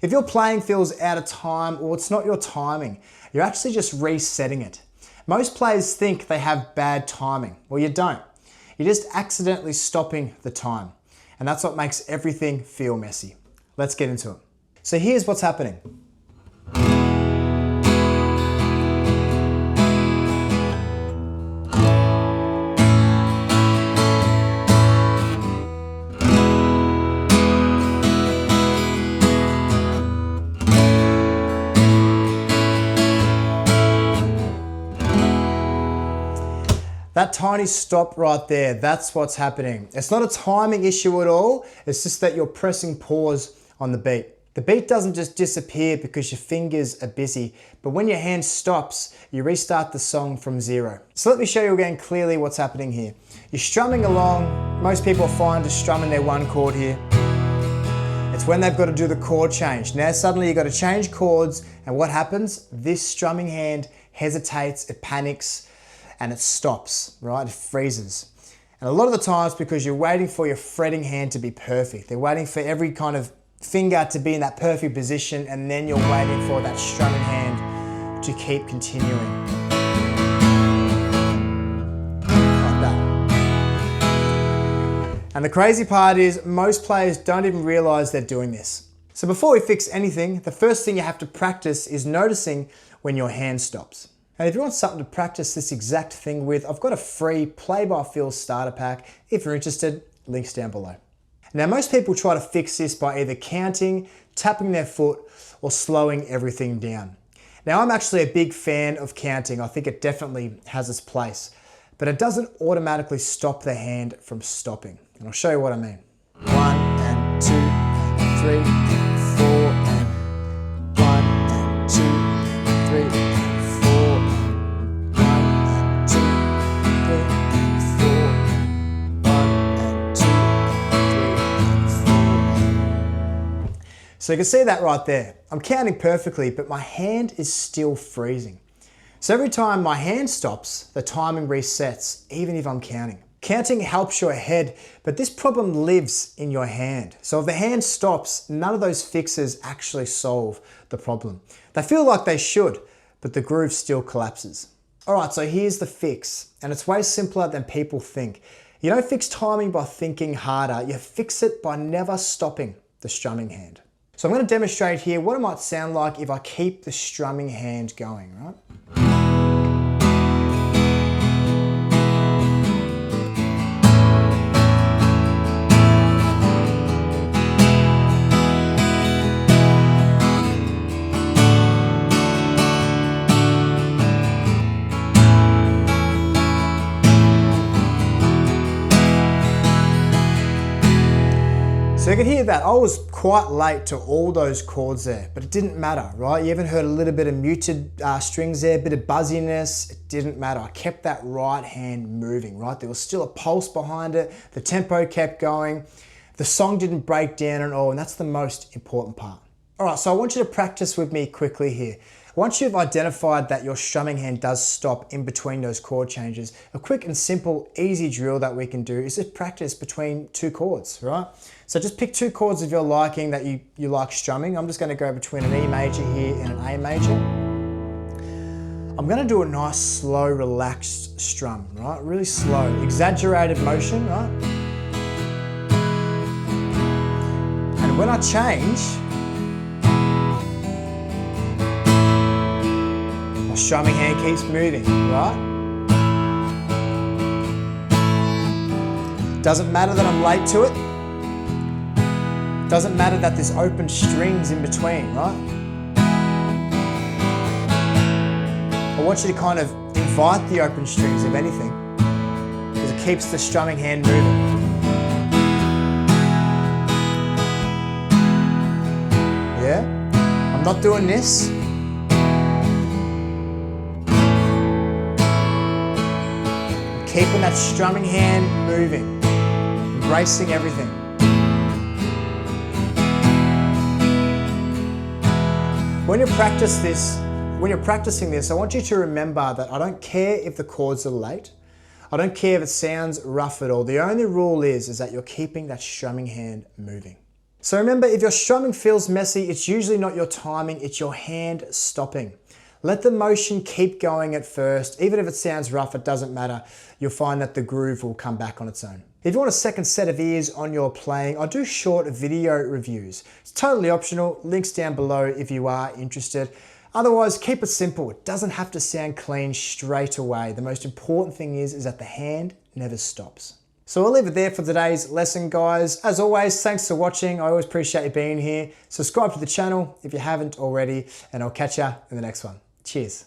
If your playing feels out of time or it's not your timing, you're actually just resetting it. Most players think they have bad timing. Well, you don't. You're just accidentally stopping the time. And that's what makes everything feel messy. Let's get into it. So here's what's happening. That tiny stop right there, that's what's happening. It's not a timing issue at all, it's just that you're pressing pause on the beat. The beat doesn't just disappear because your fingers are busy, but when your hand stops, you restart the song from zero. So let me show you again clearly what's happening here. You're strumming along, most people find just strumming their one chord here. It's when they've got to do the chord change. Now suddenly you've got to change chords, and what happens? This strumming hand hesitates, it panics, and it stops, right? It freezes. And a lot of the times because you're waiting for your fretting hand to be perfect. They're waiting for every kind of finger to be in that perfect position, and then you're waiting for that strumming hand to keep continuing. Like that. And the crazy part is most players don't even realize they're doing this. So before we fix anything, the first thing you have to practice is noticing when your hand stops. And if you want something to practice this exact thing with, I've got a free play by feel starter pack. If you're interested, links down below. Now most people try to fix this by either counting, tapping their foot, or slowing everything down. Now I'm actually a big fan of counting. I think it definitely has its place, but it doesn't automatically stop the hand from stopping. And I'll show you what I mean. 1 and 2 and 3 and 4 and 1 and 2 and 3 and 4. So you can see that right there. I'm counting perfectly, but my hand is still freezing. So every time my hand stops, the timing resets, even if I'm counting. Counting helps your head, but this problem lives in your hand. So if the hand stops, none of those fixes actually solve the problem. They feel like they should, but the groove still collapses. All right, so here's the fix, and it's way simpler than people think. You don't fix timing by thinking harder, you fix it by never stopping the strumming hand. So I'm going to demonstrate here what it might sound like if I keep the strumming hand going, right? So you can hear that. I was quite late to all those chords there, but it didn't matter, right? You even heard a little bit of muted strings there, a bit of buzziness. It didn't matter. I kept that right hand moving, right? There was still a pulse behind it. The tempo kept going. The song didn't break down at all, and that's the most important part. All right, so I want you to practice with me quickly here. Once you've identified that your strumming hand does stop in between those chord changes, a quick and simple, easy drill that we can do is just practice between two chords, right? So just pick two chords of your liking that you like strumming. I'm just going to go between an E major here and an A major. I'm going to do a nice, slow, relaxed strum, right? Really slow, exaggerated motion, right? And when I change, my strumming hand keeps moving, right? Doesn't matter that I'm late to it. Doesn't matter that there's open strings in between, right? I want you to kind of invite the open strings, if anything, because it keeps the strumming hand moving. Yeah? I'm not doing this. I'm keeping that strumming hand moving, embracing everything. When you're practicing this, I want you to remember that I don't care if the chords are late. I don't care if it sounds rough at all. The only rule is that you're keeping that strumming hand moving. So remember, if your strumming feels messy, it's usually not your timing, it's your hand stopping. Let the motion keep going at first. Even if it sounds rough, it doesn't matter. You'll find that the groove will come back on its own. If you want a second set of ears on your playing, I do short video reviews. It's totally optional. Links down below if you are interested. Otherwise, keep it simple. It doesn't have to sound clean straight away. The most important thing is that the hand never stops. So I'll leave it there for today's lesson, guys. As always, thanks for watching. I always appreciate you being here. Subscribe to the channel if you haven't already, and I'll catch you in the next one. Cheers.